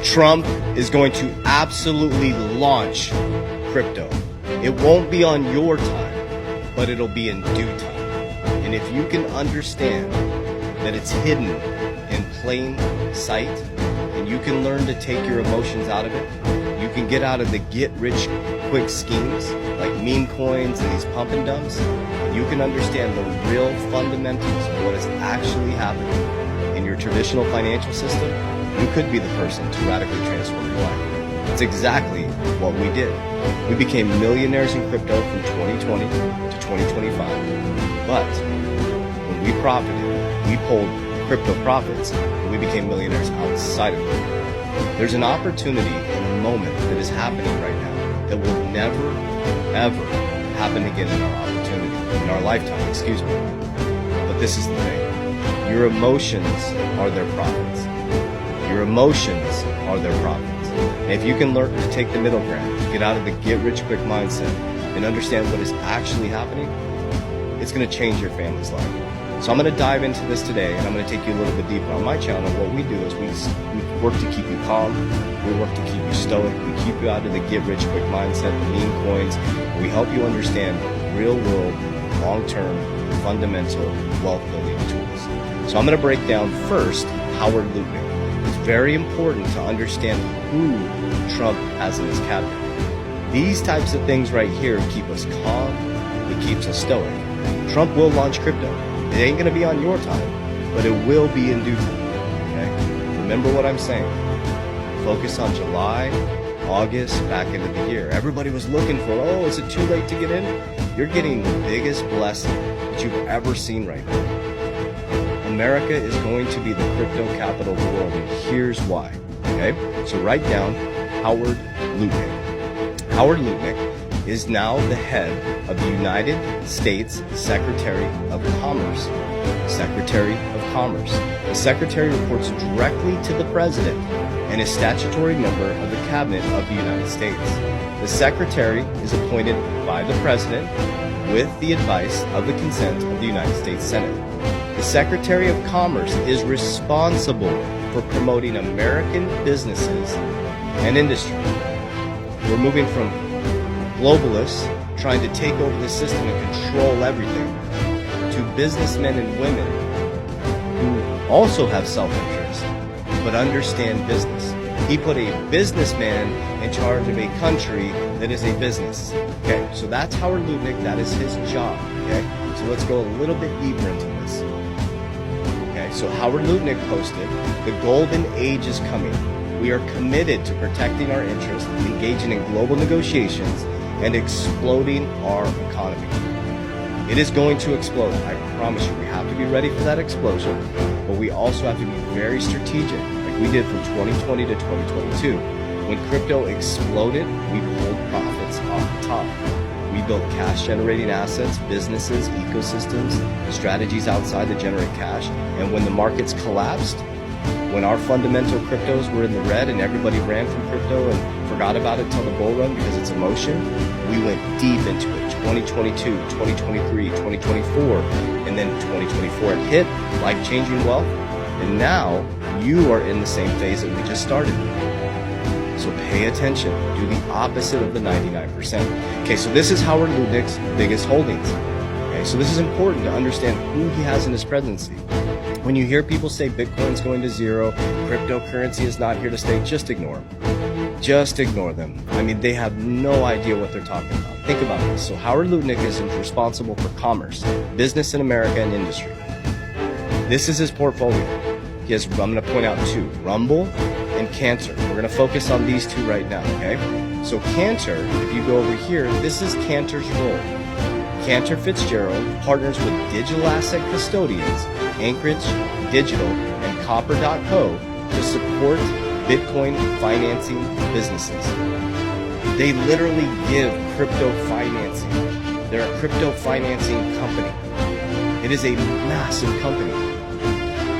Trump is going to absolutely launch crypto. It won't be on your time, but it'll be in due time. And if you can understand that it's hidden in plain sight, and you can learn to take your emotions out of it, you can get out of the get-rich-quick schemes like meme coins and these pump and dumps, and you can understand the real fundamentals of what is actually happening in your traditional financial system, you could be the person to radically transform your life. That's exactly what we did. We became millionaires in crypto from 2020 to 2025. But when we profited, we pulled crypto profits, and we became millionaires outside of crypto. There's an opportunity in a moment that is happening right now that will never, ever happen again in our lifetime, excuse me. But this is the thing. Your emotions are their profits. Your emotions are their profits. And if you can learn to take the middle ground, get out of the get-rich-quick mindset, and understand what is actually happening, it's going to change your family's life. So I'm going to dive into this today, and I'm going to take you a little bit deeper. On my channel, what we do is we work to keep you calm, we work to keep you stoic, we keep you out of the get-rich-quick mindset, the meme coins, and we help you understand real-world, long-term, fundamental wealth-building tools. So I'm going to break down first Howard Lutnick. It's very important to understand who Trump has in his cabinet. These types of things right here keep us calm, it keeps us stoic. Trump will launch crypto. It ain't going to be on your time, but it will be in due time, okay? Remember what I'm saying. Focus on July, August, back into the year. Everybody was looking for, oh, is it too late to get in? You're getting the biggest blessing that you've ever seen right now. America is going to be the crypto capital of the world, and here's why, okay? So write down Howard Lutnick. Howard Lutnick is now the head of the United States Secretary of Commerce. Secretary of Commerce. The Secretary reports directly to the President and is statutory member of the Cabinet of the United States. The Secretary is appointed by the President with the advice of the consent of the United States Senate. The Secretary of Commerce is responsible for promoting American businesses and industry. We're moving from globalists trying to take over the system and control everything to businessmen and women who also have self-interest but understand business. He put a businessman in charge of a country that is a business. Okay, so that's Howard Lutnick. That is his job. Okay, so let's go a little bit deeper into this. Okay, so Howard Lutnick posted, "The golden age is coming. We are committed to protecting our interests, engaging in global negotiations, and exploding our economy." It is going to explode. I promise you. We have to be ready for that explosion, but we also have to be very strategic, like we did from 2020 to 2022. When crypto exploded, we pulled profits off the top. We built cash-generating assets, businesses, ecosystems, strategies outside that generate cash. And when the markets collapsed, when our fundamental cryptos were in the red and everybody ran from crypto and forgot about it till the bull run because it's emotion, we went deep into it. 2022, 2023, 2024, and then 2024 it hit, life-changing wealth, and now you are in the same phase that we just started. So pay attention. Do the opposite of the 99%. Okay, so this is Howard Lutnick's biggest holdings. Okay, so this is important to understand who he has in his presidency. When you hear people say Bitcoin's going to zero, cryptocurrency is not here to stay, just ignore them. Just ignore them. I mean, they have no idea what they're talking about. Think about this. So Howard Lutnick is responsible for commerce, business in America, and industry. This is his portfolio. He has, I'm going to point out two, Rumble and Cantor. We're going to focus on these two right now, okay? So Cantor, if you go over here, this is Cantor's role. Cantor Fitzgerald partners with digital asset custodians, Anchorage Digital and Copper.co to support Bitcoin financing businesses. They literally give crypto financing. They're a crypto financing company. It is a massive company.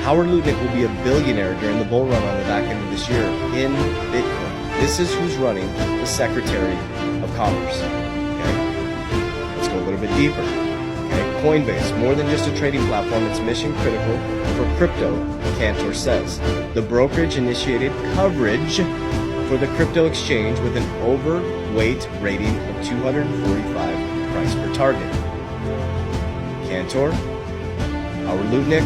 Howard Lutnick will be a billionaire during the bull run on the back end of this year in Bitcoin. This is who's running the Secretary of Commerce. Okay? Let's go a little bit deeper. Okay? Coinbase, more than just a trading platform, it's mission critical for crypto, Cantor says. The brokerage initiated coverage for the crypto exchange with an overweight rating of 245 price per target. Cantor, Howard Lutnick,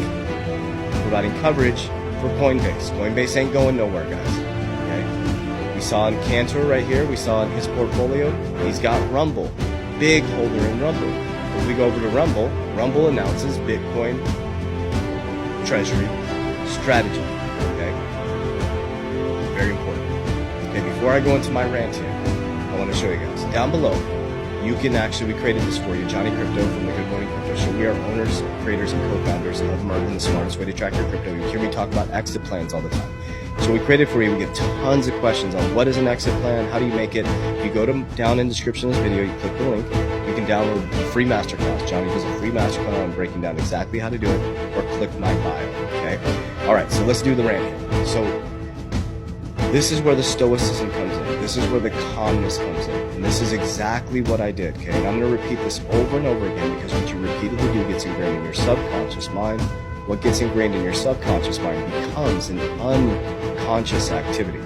providing coverage for Coinbase. Coinbase ain't going nowhere, guys. Okay? We saw in Cantor right here, we saw in his portfolio, he's got Rumble, big holder in Rumble. If we go over to Rumble, Rumble announces Bitcoin treasury strategy. Okay? Very important. Okay, before I go into my rant here, I want to show you guys. Down below, you can actually, we created this for you, Johnny Crypto from the Good Morning Crypto Show. We are owners, creators, and co-founders of Merlin, the smartest way to track your crypto. You hear me talk about exit plans all the time. So we created for you, we get tons of questions on what is an exit plan, how do you make it. If you go to down in the description of this video, you click the link, you can download a free masterclass. Johnny does a free masterclass on breaking down exactly how to do it, or click my bio, okay? All right, so let's do the rant here. So this is where the stoicism comes in. This is where the calmness comes in. And this is exactly what I did, okay? And I'm going to repeat this over and over again because what you repeatedly do gets ingrained in your subconscious mind. What gets ingrained in your subconscious mind becomes an unconscious activity.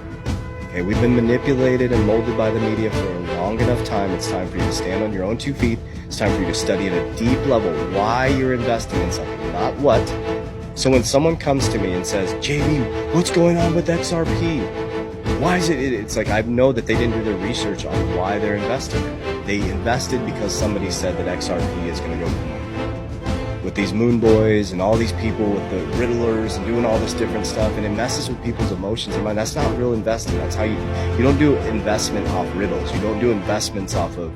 Okay, we've been manipulated and molded by the media for a long enough time. It's time for you to stand on your own 2 feet. It's time for you to study at a deep level why you're investing in something, not what. So when someone comes to me and says, JB, what's going on with XRP? Why is it? It's like I know that they didn't do their research on why they're investing. They invested because somebody said that XRP is going to go to the moon. With these moon boys and all these people with the riddlers and doing all this different stuff, and it messes with people's emotions and mind. That's not real investing. That's how you don't do investment off riddles. You don't do investments off of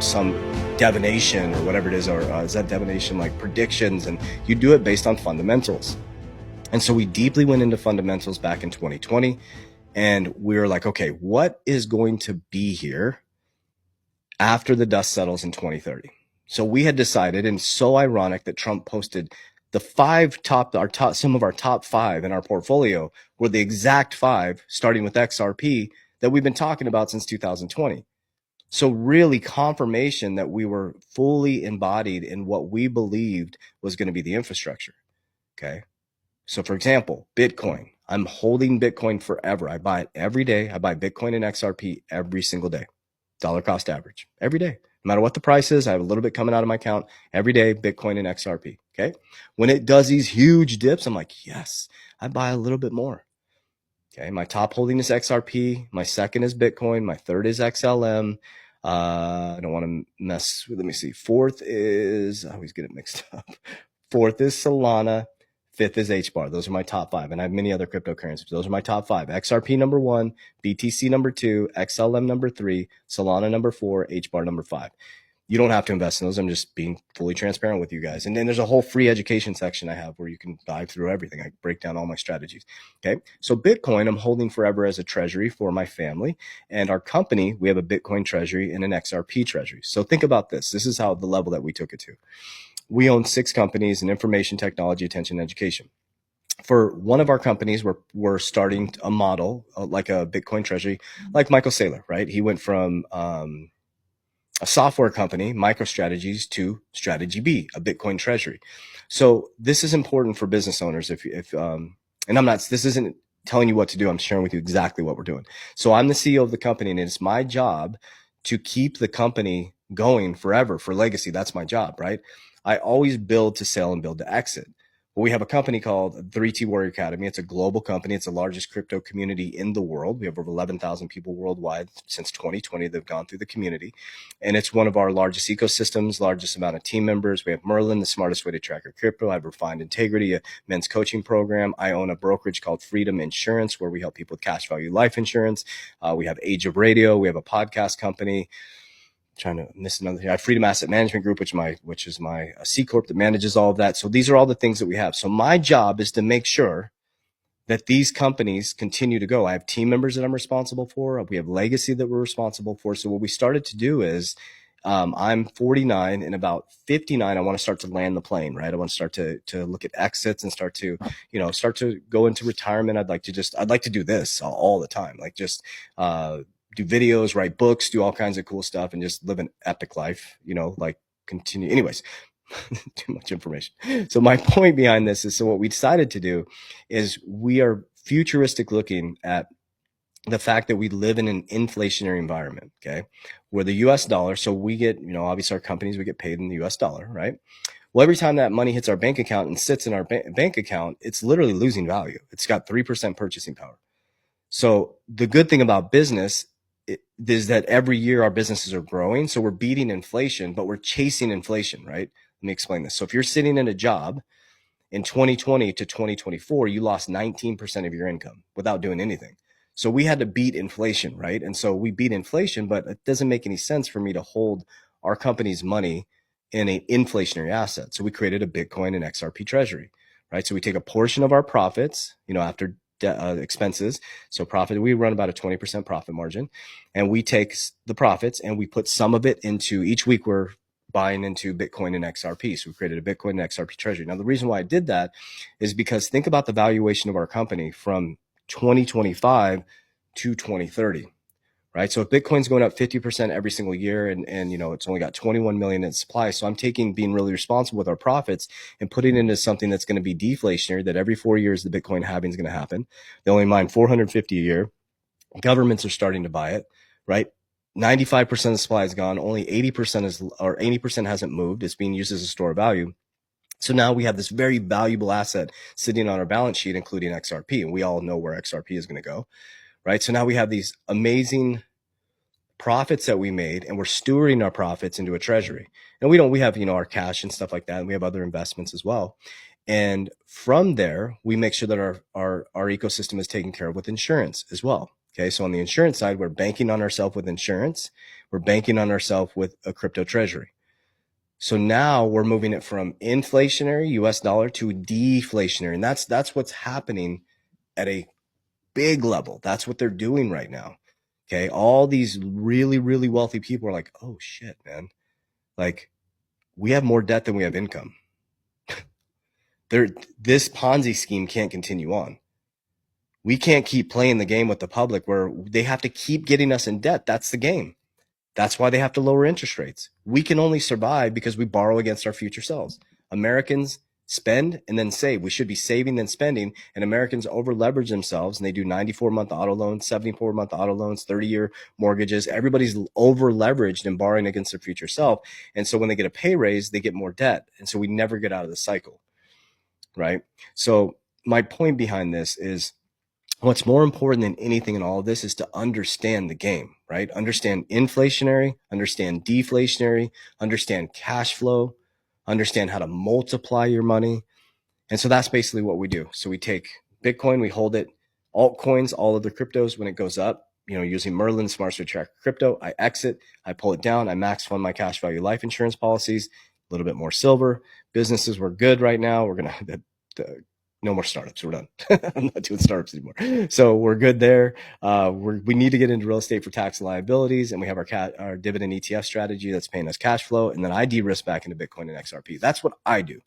some divination or whatever it is, or is that divination like predictions? And you do it based on fundamentals. And so we deeply went into fundamentals back in 2020, and we were like, okay, what is going to be here after the dust settles in 2030? So we had decided, and so ironic that Trump posted the some of our top 5 in our portfolio were the exact 5, starting with XRP, that we've been talking about since 2020. So really confirmation that we were fully embodied in what we believed was going to be the infrastructure. Okay. So for example, Bitcoin, I'm holding Bitcoin forever. I buy it every day. I buy Bitcoin and XRP every single day. Dollar cost average every day. No matter what the price is, I have a little bit coming out of my account every day, Bitcoin and XRP. Okay. When it does these huge dips, I'm like, yes, I buy a little bit more. Okay. My top holding is XRP. My second is Bitcoin. My third is XLM. I don't want to mess with, let me see. Fourth is, I always get it mixed up. Fourth is Solana. 5th is HBAR. Those are my top 5. And I have many other cryptocurrencies. Those are my top 5. XRP number 1, BTC number 2, XLM number 3, Solana number 4, HBAR number 5. You don't have to invest in those. I'm just being fully transparent with you guys. And then there's a whole free education section I have where you can dive through everything. I break down all my strategies. Okay. So Bitcoin, I'm holding forever as a treasury for my family. And our company, we have a Bitcoin treasury and an XRP treasury. So think about this. This is how the level that we took it to. We own 6 companies in information technology, attention, education. For one of our companies, we're starting a model like a Bitcoin treasury, like Michael Saylor, right? He went from a software company, MicroStrategies, to Strategy B, a Bitcoin treasury. So this is important for business owners. And this isn't telling you what to do. I'm sharing with you exactly what we're doing. So I'm the CEO of the company, and it's my job to keep the company going forever for legacy. That's my job, right? I always build to sell and build to exit. Well, we have a company called 3T Warrior Academy. It's a global company. It's the largest crypto community in the world. We have over 11,000 people worldwide since 2020 that have gone through the community. And it's one of our largest ecosystems, largest amount of team members. We have Merlin, the smartest way to track your crypto. I have Refined Integrity, a men's coaching program. I own a brokerage called Freedom Insurance, where we help people with cash value life insurance. We have Age of Radio. We have a podcast company. Trying to miss another here. I have Freedom Asset Management Group, which is my C Corp that manages all of that. So these are all the things that we have. So my job is to make sure that these companies continue to go. I have team members that I'm responsible for. We have legacy that we're responsible for. So what we started to do is, I'm 49, and about 59, I want to start to land the plane, right? I want to start to look at exits and start to go into retirement. I'd like to do this all the time. Like just, do videos, write books, do all kinds of cool stuff, and just live an epic life, like continue. Anyways, too much information. So my point behind this is, so what we decided to do is we are futuristic looking at the fact that we live in an inflationary environment, okay, where the US dollar, so we get, obviously our companies, we get paid in the US dollar, right? Well, every time that money hits our bank account and sits in our bank account, it's literally losing value. It's got 3% purchasing power. So the good thing about business is that every year our businesses are growing. So we're beating inflation, but we're chasing inflation, right? Let me explain this. So if you're sitting in a job in 2020 to 2024, you lost 19% of your income without doing anything. So we had to beat inflation, right? And so we beat inflation, but it doesn't make any sense for me to hold our company's money in an inflationary asset. So we created a Bitcoin and XRP treasury, right? So we take a portion of our profits, after expenses. So profit, we run about a 20% profit margin, and we take the profits and we put some of it into, each week we're buying into Bitcoin and XRP. So we created a Bitcoin and XRP treasury. Now, the reason why I did that is because think about the valuation of our company from 2025 to 2030, right? So if Bitcoin's going up 50% every single year and it's only got 21 million in supply. So I'm being really responsible with our profits and putting it into something that's going to be deflationary, that every 4 years the Bitcoin halving is going to happen. They only mine 450 a year. Governments are starting to buy it, right? 95% of the supply is gone. Only 80% hasn't moved. It's being used as a store of value. So now we have this very valuable asset sitting on our balance sheet, including XRP. And we all know where XRP is going to go, right? So now we have these amazing profits that we made, and we're stewarding our profits into a treasury. And we have, our cash and stuff like that. And we have other investments as well. And from there, we make sure that our ecosystem is taken care of with insurance as well. Okay. So on the insurance side, we're banking on ourselves with insurance. We're banking on ourselves with a crypto treasury. So now we're moving it from inflationary US dollar to deflationary. And that's what's happening at a big level. That's what they're doing right now. Okay. All these really, really wealthy people are like, oh shit, man. Like, we have more debt than we have income. This Ponzi scheme can't continue on. We can't keep playing the game with the public where they have to keep getting us in debt. That's the game. That's why they have to lower interest rates. We can only survive because we borrow against our future selves. Americans spend and then save. We should be saving then spending, and Americans over leverage themselves, and they do 94-month auto loans, 74-month auto loans, 30-year mortgages. Everybody's over leveraged and borrowing against their future self. And so when they get a pay raise, they get more debt. And so we never get out of the cycle, right? So my point behind this is, what's more important than anything in all of this is to understand the game, right? Understand inflationary, understand deflationary, understand cash flow, understand how to multiply your money. And so that's basically what we do. So we take Bitcoin, we hold it, altcoins, all of the cryptos, when it goes up, using Merlin Smart Strategy Tracker Crypto, I exit, I pull it down, I max fund my cash value life insurance policies, a little bit more silver. Businesses, we're good right now. We're going to, no more startups. We're done. I'm not doing startups anymore. So we're good there. We need to get into real estate for tax liabilities, and we have our dividend ETF strategy that's paying us cash flow. And then I de-risk back into Bitcoin and XRP. That's what I do.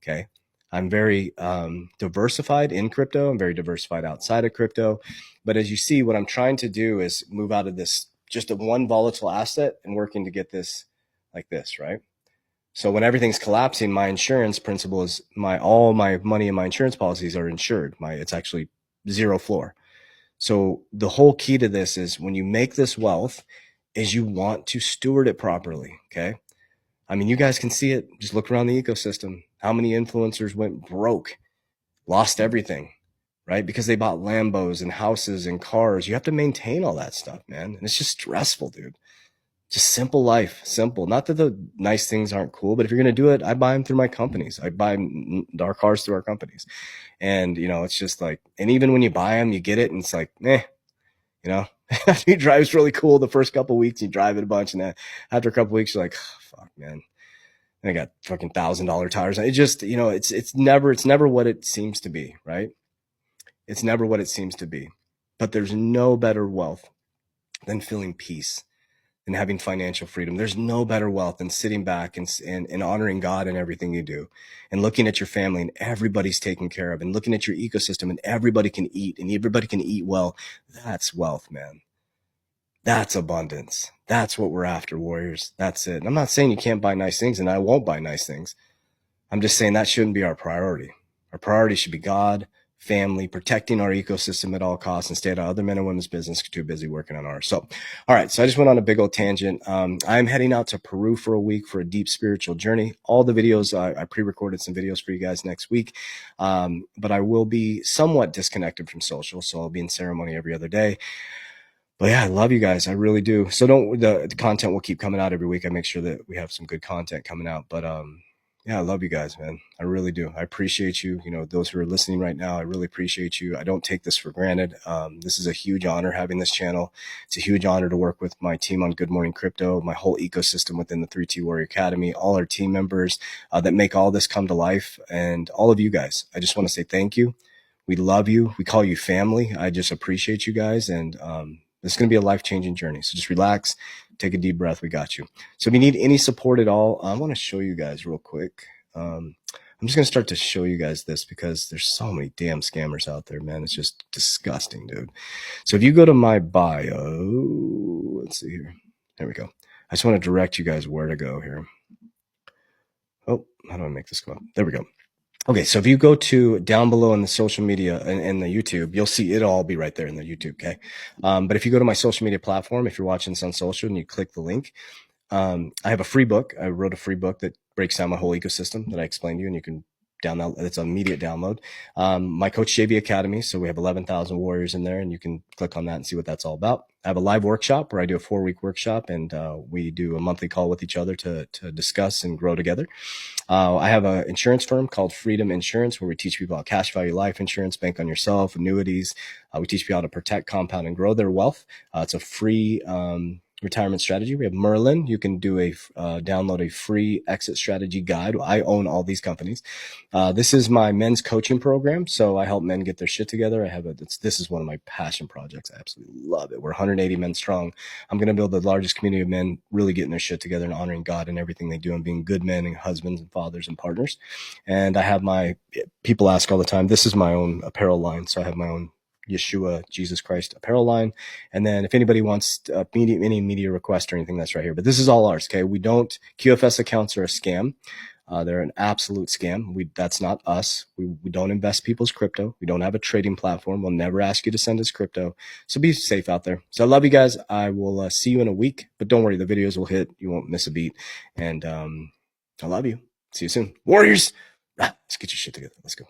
Okay. I'm very diversified in crypto. I'm very diversified outside of crypto. But as you see, what I'm trying to do is move out of this just a one volatile asset and working to get this like this, right? So when everything's collapsing, my insurance principle is all my money in my insurance policies are insured. It's actually zero floor. So the whole key to this is, when you make this wealth, is you want to steward it properly. Okay. I mean, you guys can see it. Just look around the ecosystem. How many influencers went broke, lost everything, right? Because they bought Lambos and houses and cars. You have to maintain all that stuff, man. And it's just stressful, dude. Just simple life, simple. Not that the nice things aren't cool, but if you're going to do it, I buy them through my companies. I buy our cars through our companies. And, it's just like, and even when you buy them, you get it and it's like, he drives really cool the first couple of weeks, you drive it a bunch. And then after a couple of weeks, you're like, oh, fuck, man. And I got fucking $1,000 tires. It just, it's never what it seems to be, right? It's never what it seems to be. But there's no better wealth than feeling peace and having financial freedom. There's no better wealth than sitting back and honoring God in everything you do, and looking at your family and everybody's taken care of, and looking at your ecosystem and everybody can eat well. That's wealth, man. That's abundance. That's what we're after, warriors. That's it. And I'm not saying you can't buy nice things, and I won't buy nice things. I'm just saying that shouldn't be our priority. Our priority should be God, family, protecting our ecosystem at all costs, and stay out of other men and women's business, too busy working on ours. So, all right. So I just went on a big old tangent. I'm heading out to Peru for a week for a deep spiritual journey. All the videos, I pre-recorded some videos for you guys next week. But I will be somewhat disconnected from social. So I'll be in ceremony every other day. But yeah, I love you guys. I really do. So the content will keep coming out every week. I make sure that we have some good content coming out. But yeah, I love you guys, man. I really do. I appreciate you. You know, those who are listening right now, I really appreciate you. I don't take this for granted. This is a huge honor having this channel. It's a huge honor to work with my team on Good Morning Crypto, my whole ecosystem within the 3T Warrior Academy, all our team members that make all this come to life, and all of you guys. I just want to say thank you. We love you. We call you family. I just appreciate you guys. And this is going to be a life-changing journey. So just relax, take a deep breath. We got you. So if you need any support at all, I want to show you guys real quick. I'm just going to start to show you guys this because there's so many damn scammers out there, man. It's just disgusting, dude. So if you go to my bio, let's see here. There we go. I just want to direct you guys where to go here. Oh, how do I make this come up? There we go. Okay, so if you go to down below in the social media and the YouTube, you'll see it'll all be right there in the YouTube, okay? But if you go to my social media platform, if you're watching this on social and you click the link, I have a free book. I wrote a free book that breaks down my whole ecosystem that I explained to you, and you can download. It's an immediate download. My Coach JB Academy. So we have 11,000 warriors in there, and you can click on that and see what that's all about. I have a live workshop where I do a 4-week workshop, and we do a monthly call with each other to discuss and grow together. I have an insurance firm called Freedom Insurance, where we teach people about cash value life insurance, bank on yourself, annuities. We teach people how to protect, compound, and grow their wealth. It's a free retirement strategy. We have Merlin. You can do download a free exit strategy guide. I own all these companies. This is my men's coaching program. So I help men get their shit together. This is one of my passion projects. I absolutely love it. We're 180 men strong. I'm going to build the largest community of men really getting their shit together and honoring God in everything they do and being good men and husbands and fathers and partners. And I have people ask all the time, this is my own apparel line. So I have my own Yeshua Jesus Christ apparel line. And then if anybody wants any media request or anything, that's right here. But this is all ours. Okay. QFS accounts are a scam. They're an absolute scam. That's not us. We don't invest people's crypto. We don't have a trading platform. We'll never ask you to send us crypto. So be safe out there. So I love you guys. I will see you in a week, but don't worry. The videos will hit. You won't miss a beat. And I love you. See you soon. Warriors. Let's get your shit together. Let's go.